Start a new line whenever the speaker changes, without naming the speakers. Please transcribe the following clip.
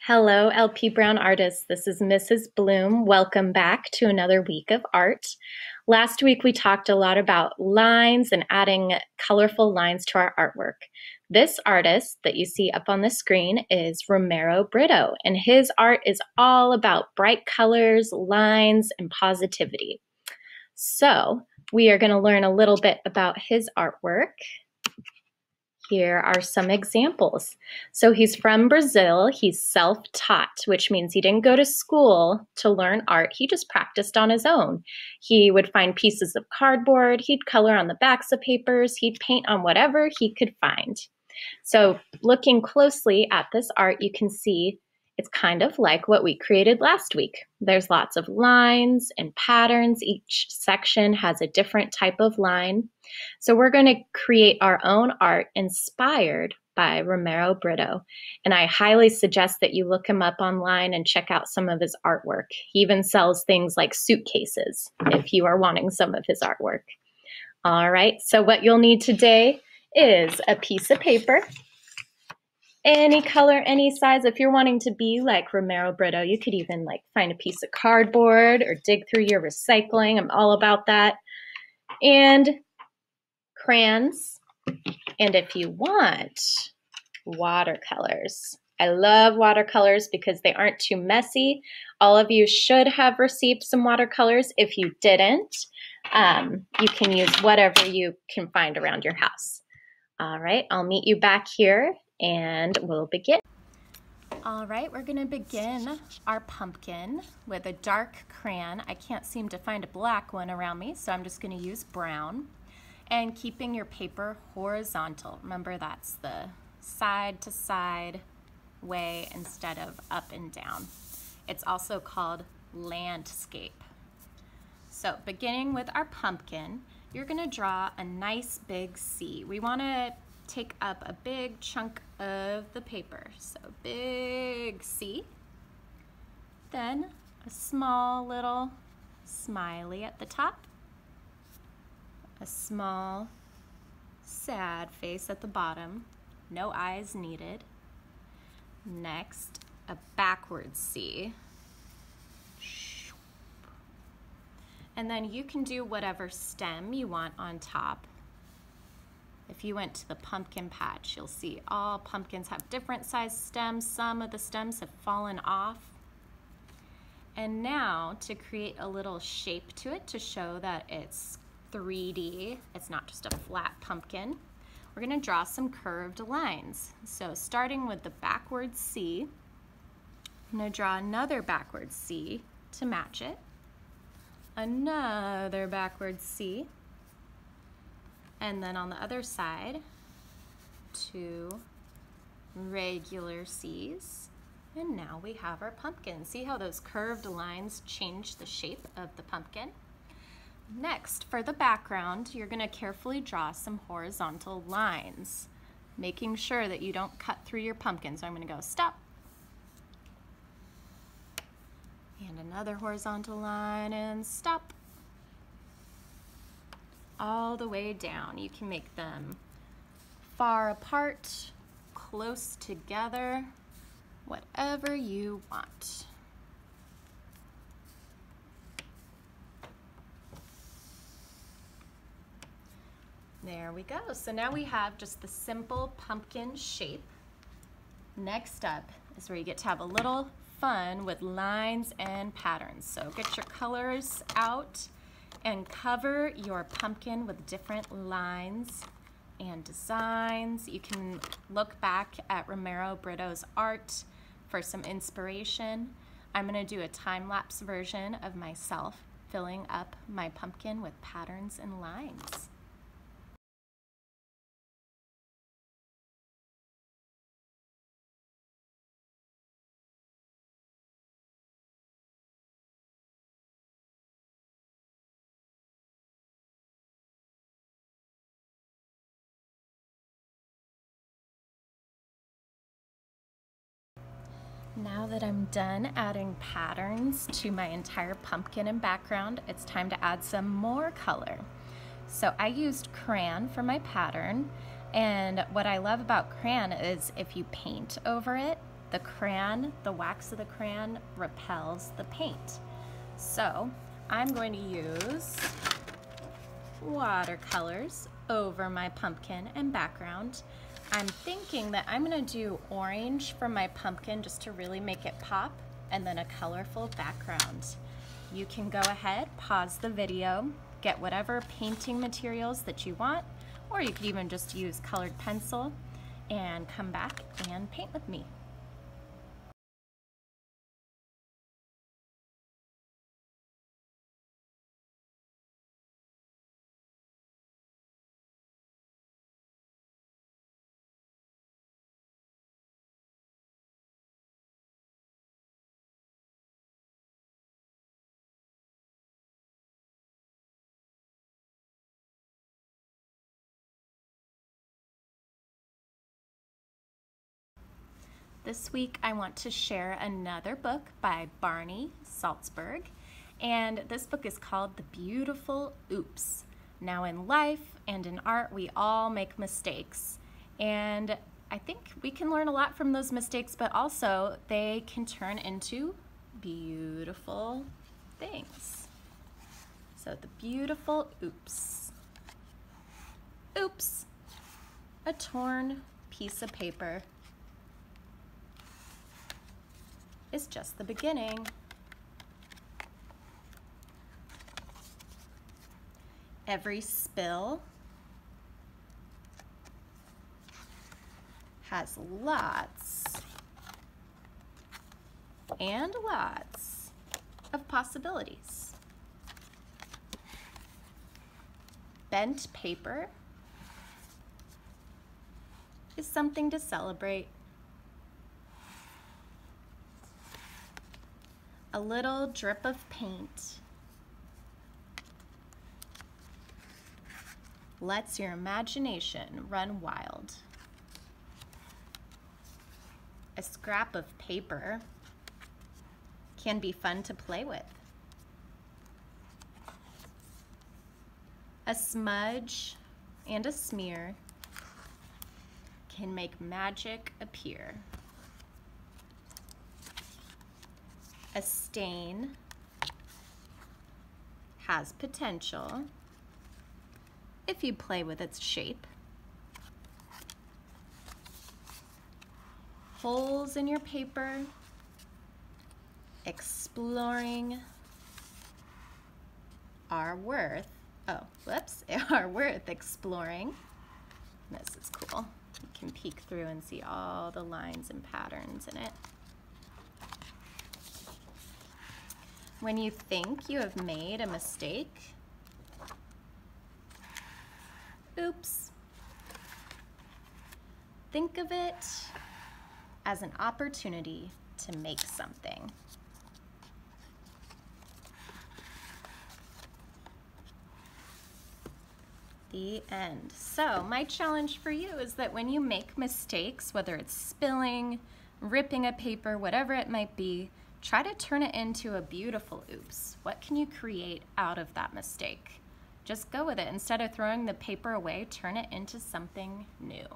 Hello, LP Brown artists. This is Mrs. Bloom. Welcome back to another week of art. Last week, we talked a lot about lines and adding colorful lines to our artwork. This artist that you see up on the screen is Romero Britto, and his art is all about bright colors, lines, and positivity. So we are going to learn a little bit about his artwork. Here are some examples. So he's from Brazil. He's self-taught, which means he didn't go to school to learn art. He just practiced on his own. He would find pieces of cardboard. He'd color on the backs of papers. He'd paint on whatever he could find. So looking closely at this art, you can see it's kind of like what we created last week. There's lots of lines and patterns. Each section has a different type of line. So we're going to create our own art inspired by Romero Britto. And I highly suggest that you look him up online and check out some of his artwork. He even sells things like suitcases if you are wanting some of his artwork. All right, so what you'll need today is a piece of paper. Any color, any size. If you're wanting to be like Romero Britto, you could even find a piece of cardboard or dig through your recycling. I'm all about that. And crayons. And if you want, watercolors. I love watercolors because they aren't too messy. All of you should have received some watercolors. If you didn't, you can use whatever you can find around your house. All right, I'll meet you back here and we'll begin. All right, we're gonna begin our pumpkin with a dark crayon. I can't seem to find a black one around me, so I'm just gonna use brown. And keeping your paper horizontal. Remember, that's the side to side way instead of up and down. It's also called landscape. So beginning with our pumpkin, you're gonna draw a nice big C. We wanna take up a big chunk of the paper. So big C. Then a small little smiley at the top. A small sad face at the bottom. No eyes needed. Next, a backward C. And then you can do whatever stem you want on top. If you went to the pumpkin patch, you'll see all pumpkins have different size stems. Some of the stems have fallen off. And now to create a little shape to it to show that it's 3D, it's not just a flat pumpkin, we're gonna draw some curved lines. So starting with the backward C, I'm gonna draw another backward C to match it. Another backward C. And then on the other side, 2 regular C's. And now we have our pumpkin. See how those curved lines change the shape of the pumpkin? Next, for the background, you're gonna carefully draw some horizontal lines, making sure that you don't cut through your pumpkin. So I'm gonna go stop. And another horizontal line and stop. All the way down. You can make them far apart, close together, whatever you want. There we go. So now we have just the simple pumpkin shape. Next up is where you get to have a little fun with lines and patterns. So get your colors out and cover your pumpkin with different lines and designs. You can look back at Romero Britto's art for some inspiration. I'm gonna do a time-lapse version of myself filling up my pumpkin with patterns and lines. Now that I'm done adding patterns to my entire pumpkin and background, it's time to add some more color. So I used crayon for my pattern, and what I love about crayon is if you paint over it, the crayon, the wax of the crayon repels the paint. So I'm going to use watercolors over my pumpkin and background. I'm thinking that I'm going to do orange for my pumpkin just to really make it pop, and then a colorful background. You can go ahead, pause the video, get whatever painting materials that you want, or you could even just use colored pencil and come back and paint with me. This week I want to share another book by Barney Salzberg, and this book is called The Beautiful Oops. Now in life and in art we all make mistakes, and I think we can learn a lot from those mistakes, but also they can turn into beautiful things. So the beautiful oops. Oops, a torn piece of paper is just the beginning. Every spill has lots and lots of possibilities. Bent paper is something to celebrate. A little drip of paint lets your imagination run wild. A scrap of paper can be fun to play with. A smudge and a smear can make magic appear. A stain has potential if you play with its shape. Holes in your paper, exploring, are worth exploring. This is cool. You can peek through and see all the lines and patterns in it. When you think you have made a mistake, oops, think of it as an opportunity to make something. The end. So my challenge for you is that when you make mistakes, whether it's spilling, ripping a paper, whatever it might be, try to turn it into a beautiful oops. What can you create out of that mistake? Just go with it. Instead of throwing the paper away, turn it into something new.